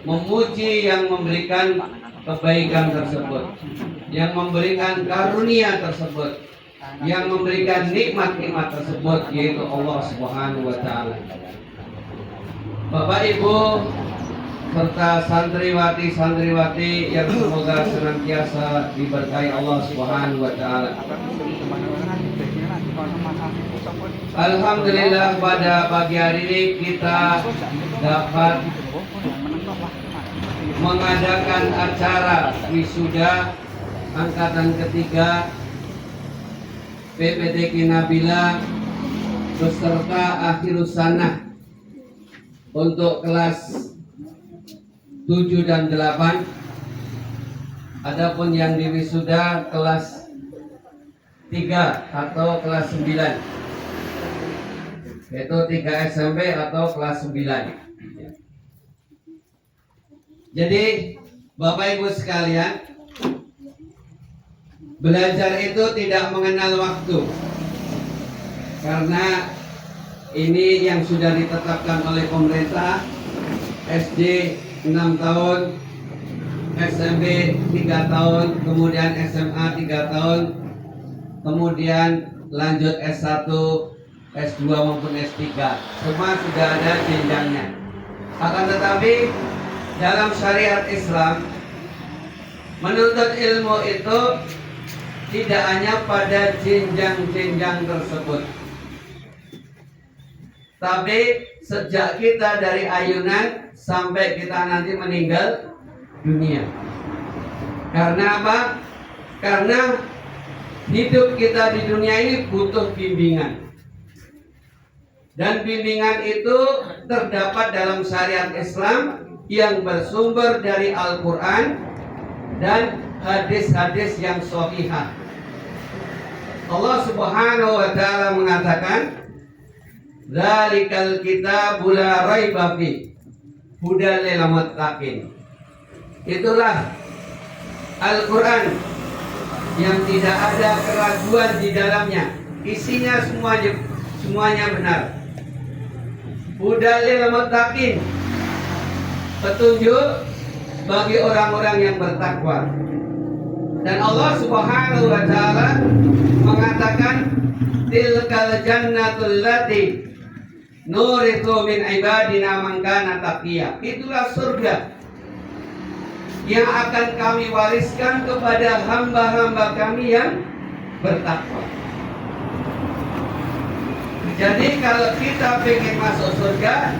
memuji yang memberikan kebaikan tersebut, yang memberikan karunia tersebut, yang memberikan nikmat-nikmat tersebut, yaitu Allah Subhanahu wa Ta'ala. Bapak Ibu serta santriwati-santriwati yang semoga senantiasa diberkahi Allah Subhanahu wa Ta'ala. Alhamdulillah, pada pagi hari ini kita dapat mengadakan acara wisuda angkatan ketiga PPTQ Nabila beserta akhirus sanah untuk kelas 7 dan 8. Adapun yang diwisuda kelas 3 atau kelas 9, yaitu 3 SMP atau kelas 9. Jadi Bapak Ibu sekalian, belajar itu tidak mengenal waktu, karena ini yang sudah ditetapkan oleh pemerintah. SD 6 tahun, SMP 3 tahun, kemudian SMA 3 tahun, kemudian lanjut S1, S2 maupun S3, semua sudah ada jenjangnya. Akan tetapi dalam syariat Islam, menuntut ilmu itu tidak hanya pada jenjang-jenjang tersebut, tapi sejak kita dari ayunan sampai kita nanti meninggal dunia. Karena apa? Karena hidup kita di dunia ini butuh bimbingan. Dan bimbingan itu terdapat dalam syariat Islam yang bersumber dari Al-Quran dan hadis-hadis yang sahihah. Allah Subhanahu wa Ta'ala mengatakan, "Dzalikal kitabu la raiba fi hudal lil muttaqin." Itulah Al-Quran yang tidak ada keraguan di dalamnya, isinya semuanya benar. Hudal lil muttaqin, petunjuk bagi orang-orang yang bertakwa. Dan Allah Subhanahu wa Ta'ala mengatakan, tilkal jannatul lati nurithu min ibadina man kana taqiya. Itulah surga yang akan kami wariskan kepada hamba-hamba kami yang bertakwa. Jadi kalau kita ingin masuk surga,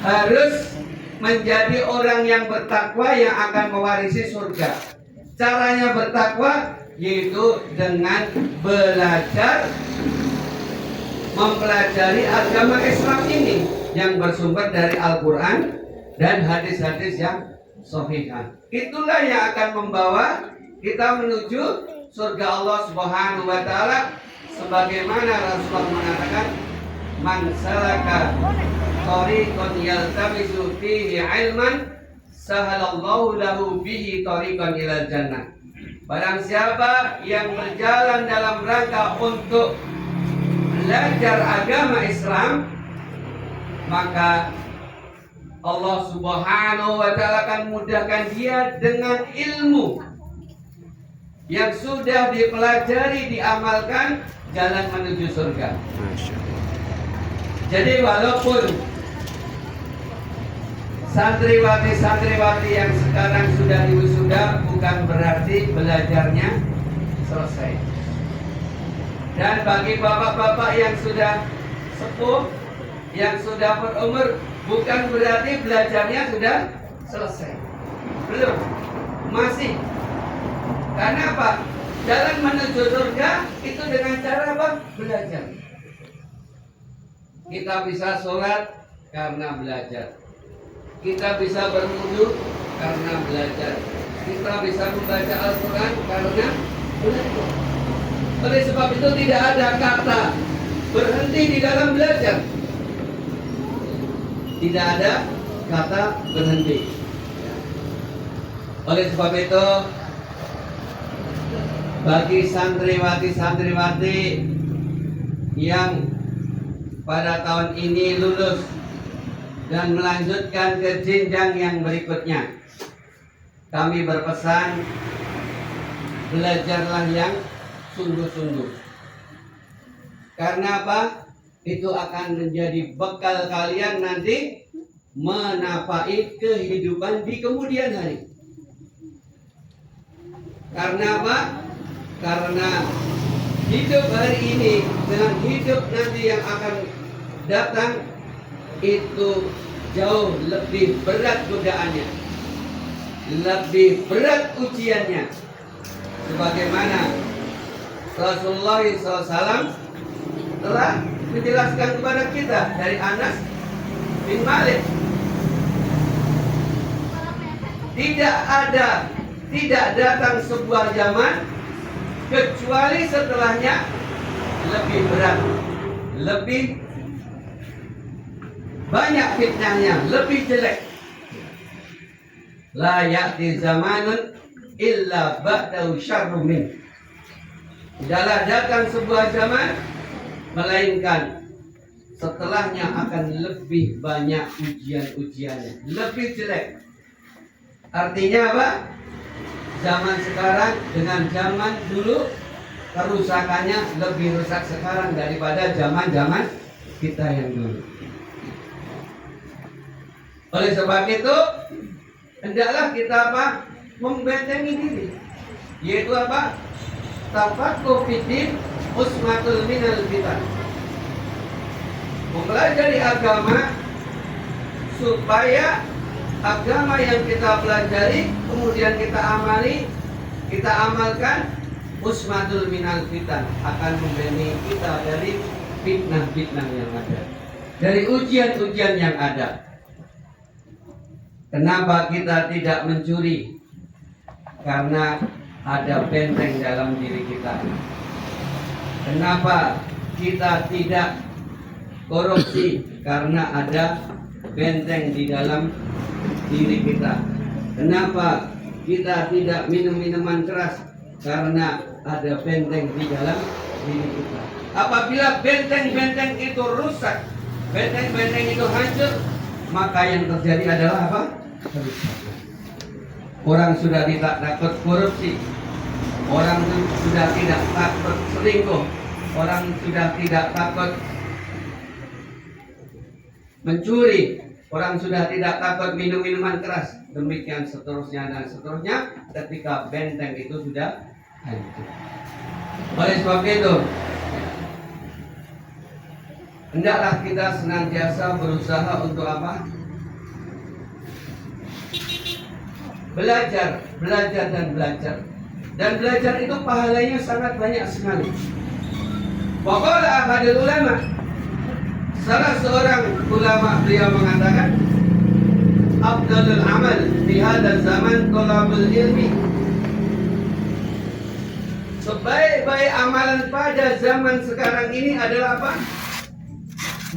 harus menjadi orang yang bertakwa yang akan mewarisi surga. Caranya bertakwa yaitu dengan belajar mempelajari agama Islam ini yang bersumber dari Al-Quran dan hadis-hadis yang sahihah. Itulah yang akan membawa kita menuju surga Allah Subhanahu wa Ta'ala, sebagaimana Rasulullah mengatakan, man salaka tariqan yaltamisu fihi ilman sahalallahu lahu bihi tariqan ilal jannah. Barang siapa yang berjalan dalam rangka untuk belajar agama Islam, maka Allah Subhanahu wa Ta'ala akan mudahkan dia dengan ilmu yang sudah dipelajari, diamalkan, jalan menuju surga. Jadi walaupun santriwati-santriwati yang sekarang sudah diwisuda, bukan berarti belajarnya selesai. Dan bagi bapak-bapak yang sudah sepuh, yang sudah berumur, bukan berarti belajarnya sudah selesai. Belum, masih. Karena apa? Jalan menuju surga itu dengan cara apa? Belajar. Kita bisa sholat karena belajar. Kita bisa berwudu karena belajar. Kita bisa membaca Al-Quran karena belajar. Oleh sebab itu tidak ada kata berhenti di dalam belajar. Tidak ada kata berhenti. Oleh sebab itu, bagi santriwati-santriwati yang pada tahun ini lulus dan melanjutkan ke jenjang yang berikutnya. Kami berpesan, belajarlah yang sungguh-sungguh. Karena apa? Itu akan menjadi bekal kalian nanti menapaki kehidupan di kemudian hari. Karena apa? Karena hidup hari ini dengan hidup nanti yang akan datang itu jauh lebih berat godaannya, lebih berat ujiannya. Sebagaimana Rasulullah SAW telah menjelaskan kepada kita dari Anas bin Malik, tidak datang sebuah zaman kecuali setelahnya lebih berat, lebih banyak fitnahnya, lebih jelek. La ya'ti zamanun illa ba'dahu syarrun min. Tidaklah datang sebuah zaman melainkan setelahnya akan lebih banyak ujian-ujiannya, lebih jelek. Artinya apa? Zaman sekarang dengan zaman dulu kerusakannya lebih rusak sekarang daripada zaman-zaman kita yang dulu. Oleh sebab itu, hendaklah kita apa? Membentengi diri. Yaitu apa? Tafaqquh fiddin usmatul minal fitan. Mempelajari agama supaya agama yang kita pelajari kemudian kita amali, kita amalkan, usmatul minal fitan, akan membentengi kita dari fitnah-fitnah yang ada, dari ujian-ujian yang ada. Kenapa kita tidak mencuri? Karena ada benteng dalam diri kita. Kenapa kita tidak korupsi? Karena ada benteng di dalam diri kita. Kenapa kita tidak minum minuman keras? Karena ada benteng di dalam diri kita. Apabila benteng-benteng itu rusak, benteng-benteng itu hancur, maka yang terjadi adalah apa? Kerusakan. Orang sudah tidak takut korupsi, orang sudah tidak takut selingkuh, orang sudah tidak takut mencuri, orang sudah tidak takut minum minuman keras, demikian seterusnya dan seterusnya ketika benteng itu sudah hancur. Oleh sebab itu, hendaklah kita senantiasa berusaha untuk apa? Belajar, dan belajar. Dan belajar itu pahalanya sangat banyak sekali. Waqala ahadul ulama, salah seorang ulama beliau mengatakan, afdalul amal di hadzal zaman thalabul ilmi. Sebaik-baik amalan pada zaman sekarang ini adalah apa?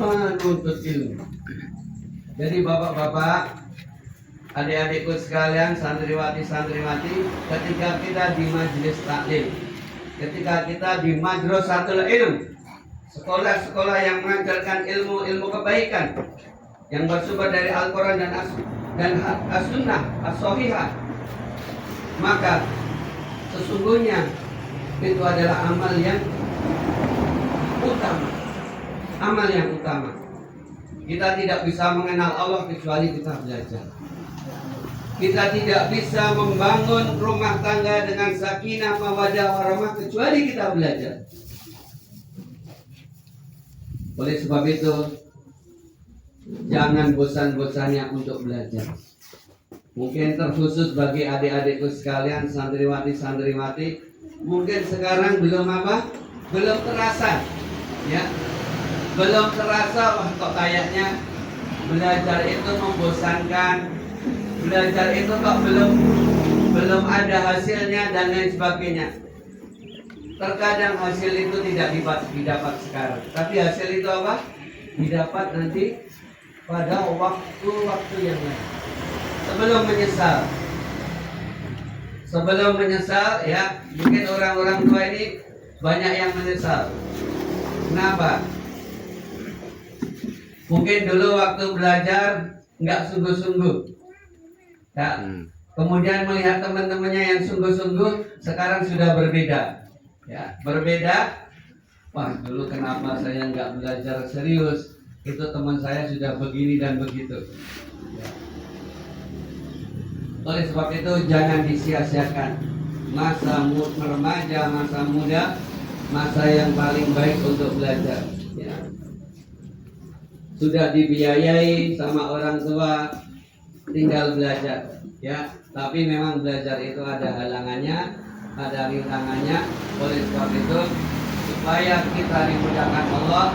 Menuntut ilmu. Jadi bapak-bapak, adik-adikku sekalian, santriwati-santriwati, ketika kita di majelis taklim, ketika kita di madrasatul ilm, sekolah-sekolah yang mengajarkan ilmu-ilmu kebaikan yang bersumber dari Al-Quran dan As-Sunnah As-Sahihah, maka sesungguhnya itu adalah amal yang utama. Amal yang utama. Kita tidak bisa mengenal Allah kecuali kita belajar. Kita tidak bisa membangun rumah tangga dengan sakinah, mawaddah, warahmah kecuali kita belajar. Oleh sebab itu, jangan bosan-bosannya untuk belajar. Mungkin terkhusus bagi adik-adikku sekalian, santriwati-santriwati, mungkin sekarang belum apa? Belum terasa, ya. Belum terasa, wah kok kayaknya belajar itu membosankan. Belajar itu kok belum ada hasilnya dan lain sebagainya. Terkadang hasil itu tidak didapat sekarang, tapi hasil itu apa? Didapat nanti pada waktu-waktu yang lain. Sebelum menyesal, ya, mungkin orang-orang tua ini banyak yang menyesal. Kenapa? Mungkin dulu waktu belajar nggak sungguh-sungguh. Ya. Kemudian melihat teman-temannya yang sungguh-sungguh, sekarang sudah berbeda. Ya, berbeda. Wah, dulu kenapa saya nggak belajar serius? Itu teman saya sudah begini dan begitu. Ya. Oleh sebab itu jangan disia-siakan masa remaja, masa muda, masa yang paling baik untuk belajar. Ya. Sudah dibiayai sama orang tua, tinggal belajar. Ya, tapi memang belajar itu ada halangannya, ada rintangannya. Oleh sebab itu, supaya kita dimudahkan Allah,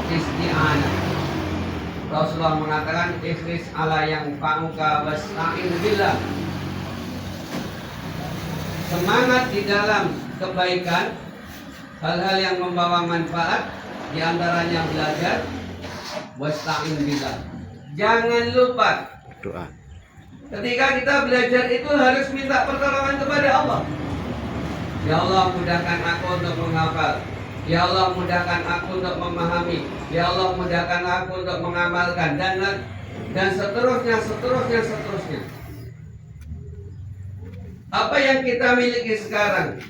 isti'anah. Rasulullah mengatakan, ikhlis ala yang fa'uka wasta'in billah. Semangat di dalam kebaikan, hal-hal yang membawa manfaat, diantaranya belajar, wasta'in billah. Jangan lupa doa. Ketika kita belajar itu harus minta pertolongan kepada Allah. Ya Allah, mudahkan aku untuk menghafal. Ya Allah, mudahkan aku untuk memahami. Ya Allah, mudahkan aku untuk mengamalkan, dan seterusnya. Apa yang kita miliki sekarang,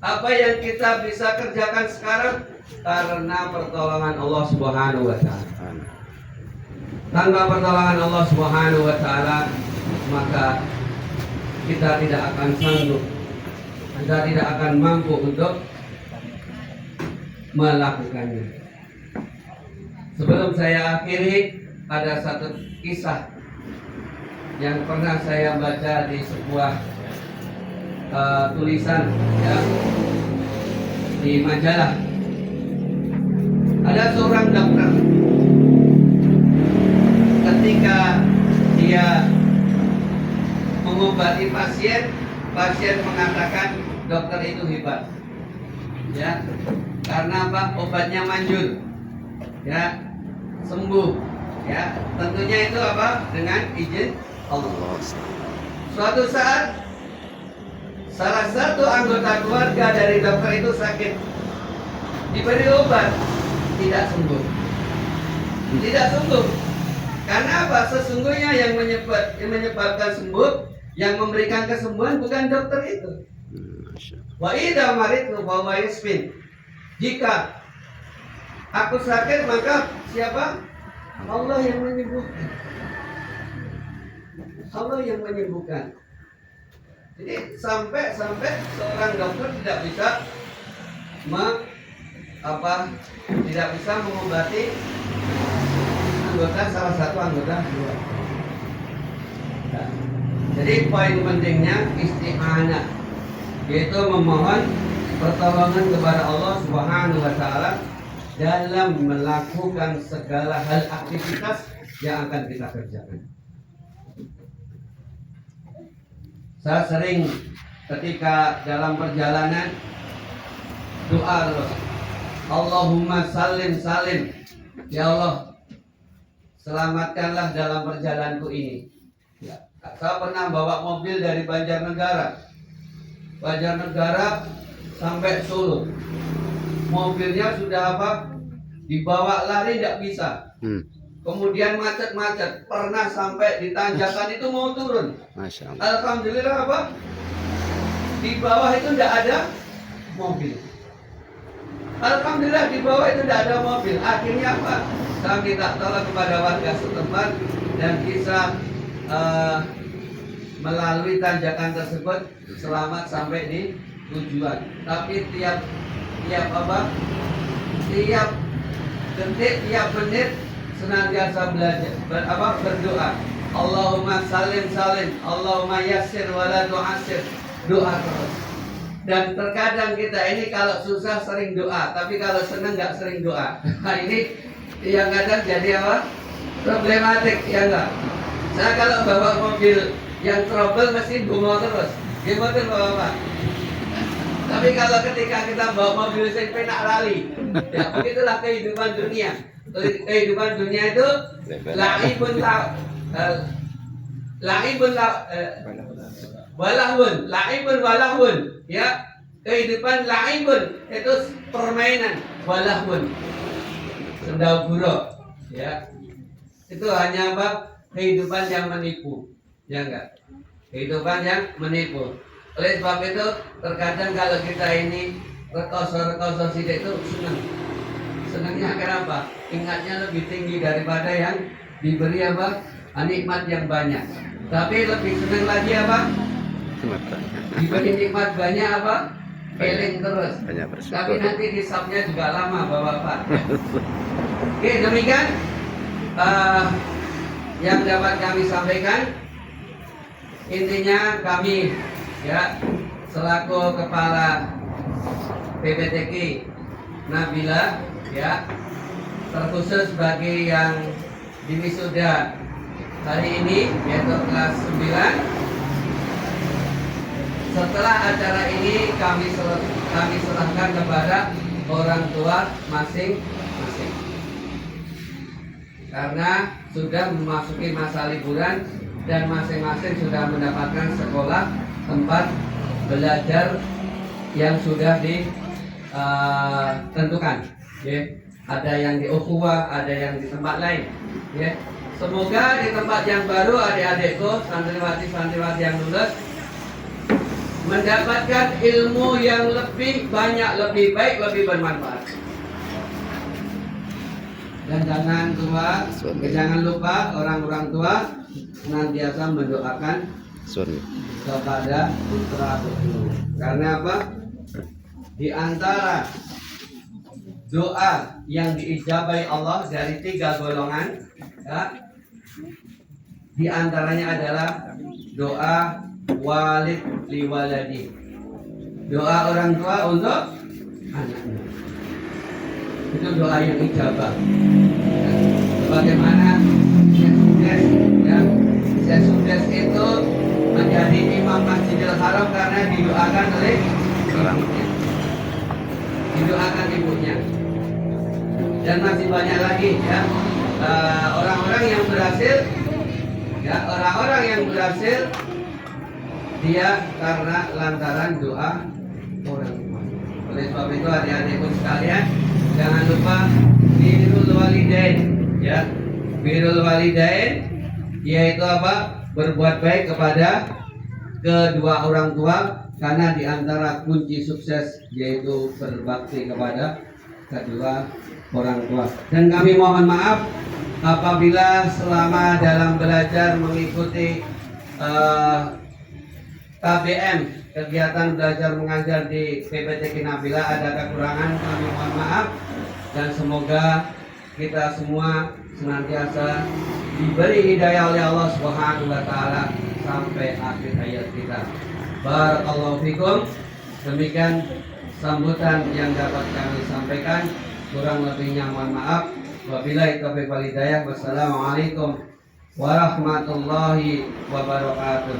apa yang kita bisa kerjakan sekarang, karena pertolongan Allah Subhanahu wa Ta'ala. Tanpa pertolongan Allah Subhanahu wa Ta'ala, maka kita tidak akan sanggup, kita tidak akan mampu untuk melakukannya. Sebelum saya akhiri, ada satu kisah yang pernah saya baca di sebuah tulisan, ya, di majalah. Ada seorang dokter, ketika dia mengobati pasien mengatakan dokter itu hebat, ya, karena apa? Obatnya manjur, ya, sembuh, ya. Tentunya itu apa? Dengan izin Allah. Suatu saat salah satu anggota keluarga dari dokter itu sakit, diberi obat, tidak sembuh. Karena apa? Sesungguhnya yang menyebabkan sembuh, yang memberikan kesembuhan bukan dokter itu. Wa idza maridtu fa huwa yashfin. Jika aku sakit, maka siapa? Allah yang menyembuhkan. Allah yang menyembuhkan. Jadi sampai seorang dokter tidak bisa tidak bisa mengobati salah satu anggota keluarga. Nah, jadi poin pentingnya isti'anah, yaitu memohon pertolongan kepada Allah Subhanahu wa Ta'ala dalam melakukan segala hal aktivitas yang akan kita kerjakan. Saya sering ketika dalam perjalanan doa terus, Allahumma salim salim, ya Allah, selamatkanlah dalam perjalananku ini. Ya. Saya pernah bawa mobil dari Banjarnegara sampai Solo. Mobilnya sudah apa? Dibawa lari tidak bisa. Kemudian macet-macet. Pernah sampai di tanjakan itu mau turun. Masya Allah. Alhamdulillah apa? Di bawah itu tidak ada mobil. Alhamdulillah di bawah itu tidak ada mobil. Akhirnya apa? Saya minta tolong kepada warga setempat dan bisa melalui tanjakan tersebut selamat sampai di tujuan. Tapi tiap detik, tiap menit senantiasa berdoa. Allahumma salim salim, Allahumma yassir wa la tu'assir. Doa terus. Dan terkadang kita ini kalau susah sering doa, tapi kalau senang nggak sering doa. Nah ini yang kadang jadi apa? Problematik, ya enggak? Saya kalau bawa mobil yang trouble mesti bungol terus. Gimana Bapak? Tapi kalau ketika kita bawa mobil yang penak lali, ya begitulah kehidupan dunia. Kehidupan dunia itu walahun, ya. Kehidupan laibun itu permainan, walahun, sendau buruk. Ya, itu hanya apa? Kehidupan yang menipu, ya enggak? Kehidupan yang menipu. Oleh sebab itu, terkadang kalau kita ini rekoso sidik itu senang. Senangnya kenapa? Ingatnya lebih tinggi daripada yang diberi apa? Nikmat yang banyak. Tapi lebih senang lagi apa? Diberi nikmat banyak apa? Eling terus. Tapi nanti hisabnya juga lama Bapak-bapak. Oke, demikian yang dapat kami sampaikan. Intinya kami ya selaku kepala PPTK Nabila ya, terkhusus bagi yang diwisuda hari ini yaitu kelas 9. Setelah acara ini kami serahkan kepada orang tua masing-masing. Karena sudah memasuki masa liburan dan masing-masing sudah mendapatkan sekolah tempat belajar yang sudah ditentukan. Ya. Ada yang di Ukhuwah, ada yang di tempat lain. Ya. Semoga di tempat yang baru adik-adikku, santriwati-santriwati yang lulus mendapatkan ilmu yang lebih banyak, lebih baik, lebih bermanfaat. Dan jangan lupa orang-orang tua senantiasa mendoakan kepada putra putri. Karena apa? Di antara doa yang diijabai Allah dari 3 golongan, ya, di antaranya adalah doa walid liwaladi, doa orang tua untuk anaknya. Itu doa yang ijabah. Bagaimana Syekh Sukses itu menjadi imam Masjidil Haram karena didoakan oleh ibunya. Dan masih banyak lagi ya orang-orang yang berhasil, ya orang-orang yang berhasil dia karena lantaran doa orang tua. Oleh sebab itu adik-adikku sekalian, jangan lupa birrul walidain, ya. Birrul walidain yaitu apa? Berbuat baik kepada kedua orang tua, karena di antara kunci sukses yaitu berbakti kepada kedua orang tua. Dan kami mohon maaf apabila selama dalam belajar mengikuti KBM, kegiatan belajar mengajar di PPTK Nabila ada kekurangan, kami mohon maaf. Dan semoga kita semua senantiasa diberi hidayah oleh Allah Subhanahu wa taala sampai akhir hayat kita. Barakallahu fikum. Demikian sambutan yang dapat kami sampaikan. Kurang lebihnya mohon maaf. Wabillahi taufiq wal hidayah. Wassalamualaikum warahmatullahi wabarakatuh.